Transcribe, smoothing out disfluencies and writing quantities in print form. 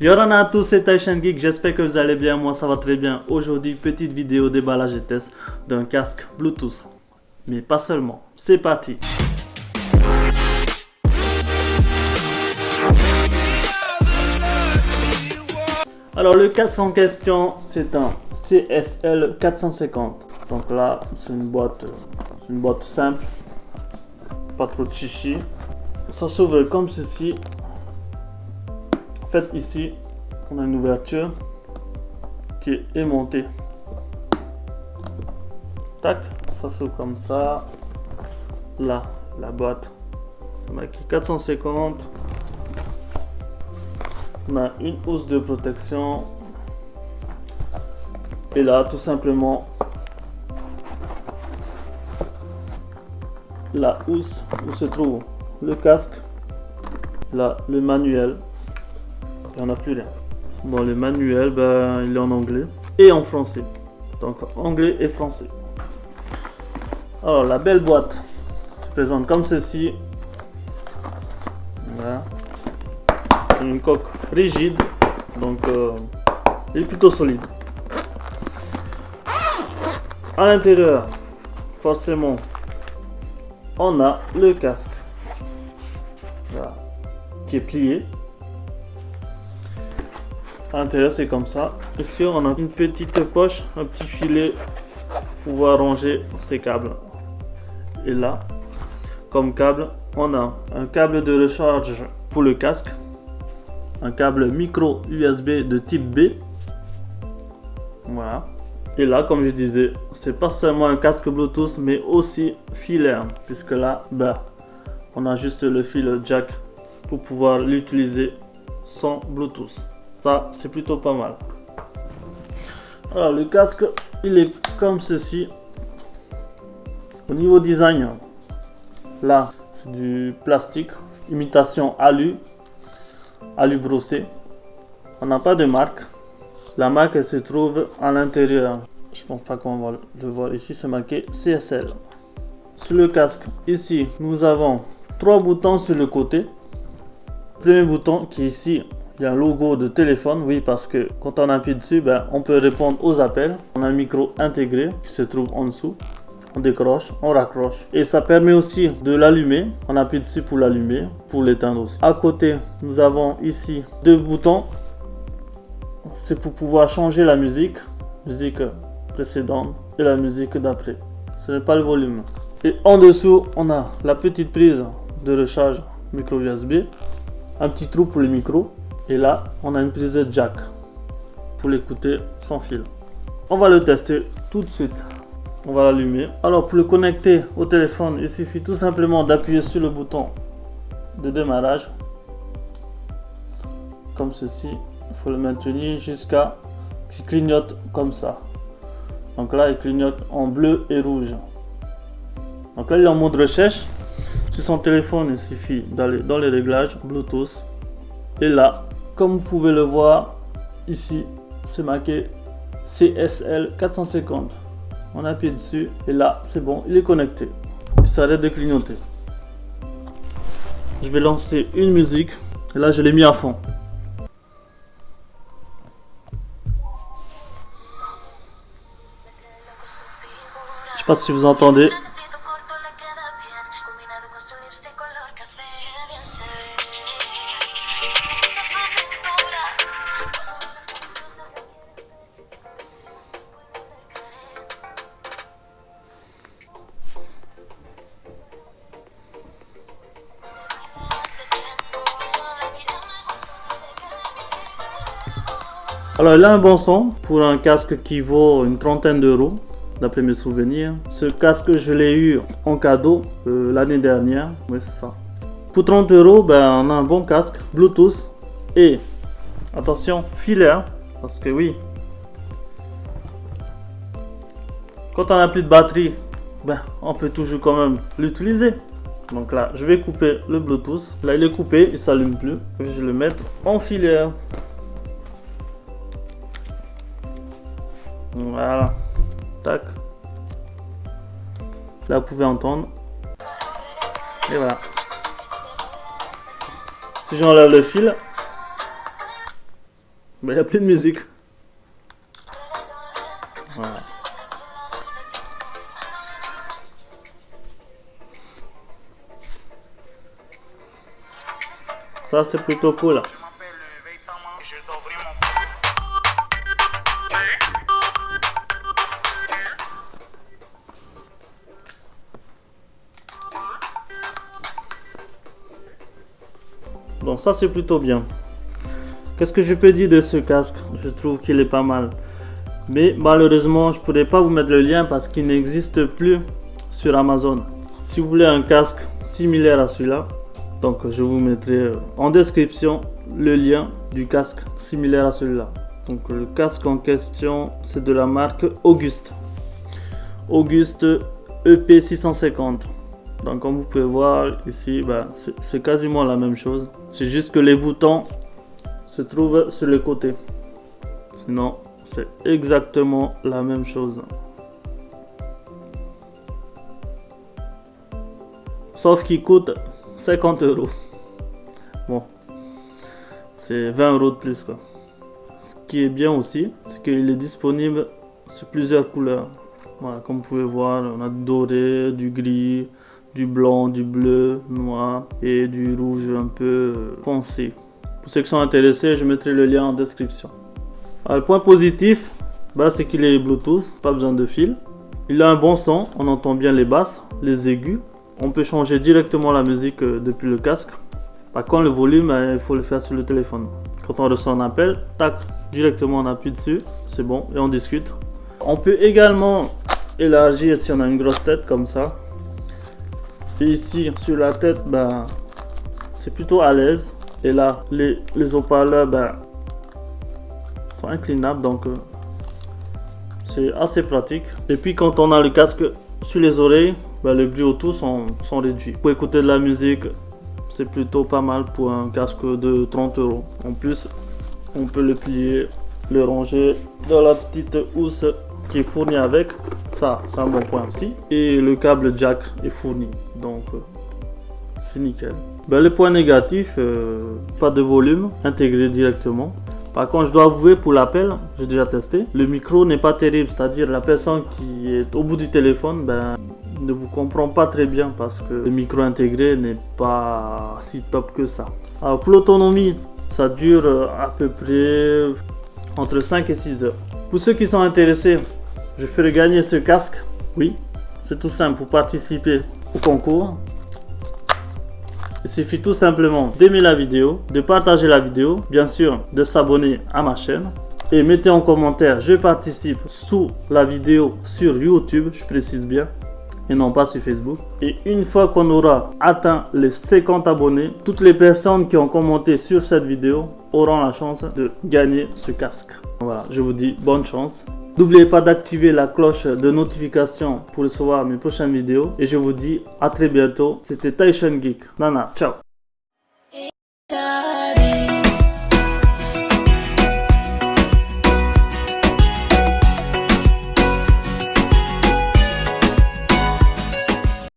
Yorana à tous, c'est Taishan Geek, j'espère que vous allez bien, moi ça va très bien. Aujourd'hui, petite vidéo déballage et test d'un casque Bluetooth. Mais pas seulement, c'est parti. Alors le casque en question, c'est un CSL 450. Donc là, c'est une boîte simple, pas trop de chichi. Ça s'ouvre comme ceci. En fait, ici, on a une ouverture qui est aimantée. Tac, ça s'ouvre comme ça. Là, la boîte, c'est marqué 450. On a une housse de protection. Et là, tout simplement, la housse où se trouve le casque. Là, le manuel. Il n'y en a plus rien. Bon, le manuel, il est en anglais et en français. Donc, anglais et français. Alors, la belle boîte se présente comme ceci. Voilà. Une coque rigide, donc il est plutôt solide. À l'intérieur, forcément, on a le casque, voilà, qui est plié. À l'intérieur, c'est comme ça. Ici, on a une petite poche, un petit filet pour pouvoir ranger ses câbles. Et là, comme câble, on a un câble de recharge pour le casque. Un câble micro USB de type B. Voilà. Et là, comme je disais, c'est pas seulement un casque Bluetooth, mais aussi filaire. Puisque là, on a juste le fil jack pour pouvoir l'utiliser sans Bluetooth. Ça, c'est plutôt pas mal. Alors, le casque, il est comme ceci. Au niveau design, là, c'est du plastique, imitation alu brossé. On n'a pas de marque. La marque elle se trouve à l'intérieur. Je pense pas qu'on va le voir ici. C'est marqué CSL. Sur le casque, ici, nous avons 3 boutons sur le côté. Premier bouton qui est ici, il y a un logo de téléphone. Oui, parce que quand on appuie dessus, on peut répondre aux appels. On a un micro intégré qui se trouve en dessous. On décroche, on raccroche. Et ça permet aussi de l'allumer. On appuie dessus pour l'allumer, pour l'éteindre aussi. À côté, nous avons ici 2 boutons. C'est pour pouvoir changer la musique. Musique précédente et la musique d'après. Ce n'est pas le volume. Et en dessous, on a la petite prise de recharge micro USB. Un petit trou pour le micro. Et là, on a une prise jack pour l'écouter sans fil. On va le tester tout de suite. On va l'allumer. Alors pour le connecter au téléphone, il suffit tout simplement d'appuyer sur le bouton de démarrage. Comme ceci. Il faut le maintenir jusqu'à ce qu'il clignote comme ça. Donc là, il clignote en bleu et rouge. Donc là, il est en mode recherche. Sur son téléphone, il suffit d'aller dans les réglages Bluetooth. Et là, comme vous pouvez le voir, ici, c'est marqué CSL 450. On appuie dessus et là c'est bon, il est connecté. Il s'arrête de clignoter. Je vais lancer une musique et là je l'ai mis à fond. Je sais pas si vous entendez. Alors il a un bon son pour un casque qui vaut une trentaine d'euros d'après mes souvenirs. Ce casque je l'ai eu en cadeau l'année dernière. Oui c'est ça. Pour 30 euros on a un bon casque Bluetooth et attention filaire parce que oui. Quand on n'a plus de batterie, on peut toujours quand même l'utiliser. Donc là je vais couper le Bluetooth. Là il est coupé, il s'allume plus. Je vais le mettre en filaire. Voilà, tac. Là vous pouvez entendre. Et voilà. Si j'enlève le fil, Mais il n'y a plus de musique. Voilà. Ça c'est plutôt cool. Donc ça c'est plutôt bien. Qu'est-ce que je peux dire de ce casque? Je trouve qu'il est pas mal. Mais malheureusement je ne pourrais pas vous mettre le lien parce qu'il n'existe plus sur Amazon. Si vous voulez un casque similaire à celui-là, donc je vous mettrai en description le lien du casque similaire à celui-là. Donc le casque en question c'est de la marque Auguste. Auguste EP650. Donc comme vous pouvez voir ici, c'est quasiment la même chose. C'est juste que les boutons se trouvent sur le côté. Sinon c'est exactement la même chose. Sauf qu'il coûte 50 €. Bon, c'est 20 € de plus quoi. Ce qui est bien aussi, c'est qu'il est disponible sur plusieurs couleurs. Voilà, comme vous pouvez voir, on a du doré, du gris, du blanc, du bleu, noir et du rouge un peu foncé. Pour ceux qui sont intéressés, je mettrai le lien en description. Alors, le point positif, c'est qu'il est Bluetooth, pas besoin de fil. Il a un bon son, on entend bien les basses, les aigus. On peut changer directement la musique depuis le casque. Par contre, le volume, il faut le faire sur le téléphone. Quand on reçoit un appel, tac, directement on appuie dessus, c'est bon, et on discute. On peut également élargir si on a une grosse tête comme ça. Et ici, sur la tête, c'est plutôt à l'aise. Et là, les haut-parleurs sont inclinables, donc c'est assez pratique. Et puis quand on a le casque sur les oreilles, les bruits autour sont réduits. Pour écouter de la musique, c'est plutôt pas mal pour un casque de 30 €. En plus, on peut le plier, le ranger dans la petite housse qui est fournie avec. Ça, c'est un bon point aussi. Et le câble jack est fourni, donc c'est nickel. Le point négatif, pas de volume intégré directement. Par contre, je dois avouer, pour l'appel, j'ai déjà testé, le micro n'est pas terrible, c'est-à-dire la personne qui est au bout du téléphone ne vous comprend pas très bien parce que le micro intégré n'est pas si top que ça. Alors pour l'autonomie, ça dure à peu près entre 5 et 6 heures. Pour ceux qui sont intéressés, je ferai gagner ce casque. Oui, c'est tout simple. Pour participer au concours, il suffit tout simplement d'aimer la vidéo, de partager la vidéo, bien sûr de s'abonner à ma chaîne et mettez en commentaire je participe sous la vidéo sur YouTube, je précise bien, et non pas sur Facebook. Et une fois qu'on aura atteint les 50 abonnés, toutes les personnes qui ont commenté sur cette vidéo auront la chance de gagner ce casque. Voilà, je vous dis bonne chance. N'oubliez pas d'activer la cloche de notification pour recevoir mes prochaines vidéos. Et je vous dis à très bientôt. C'était Taishan Geek. Nana, ciao.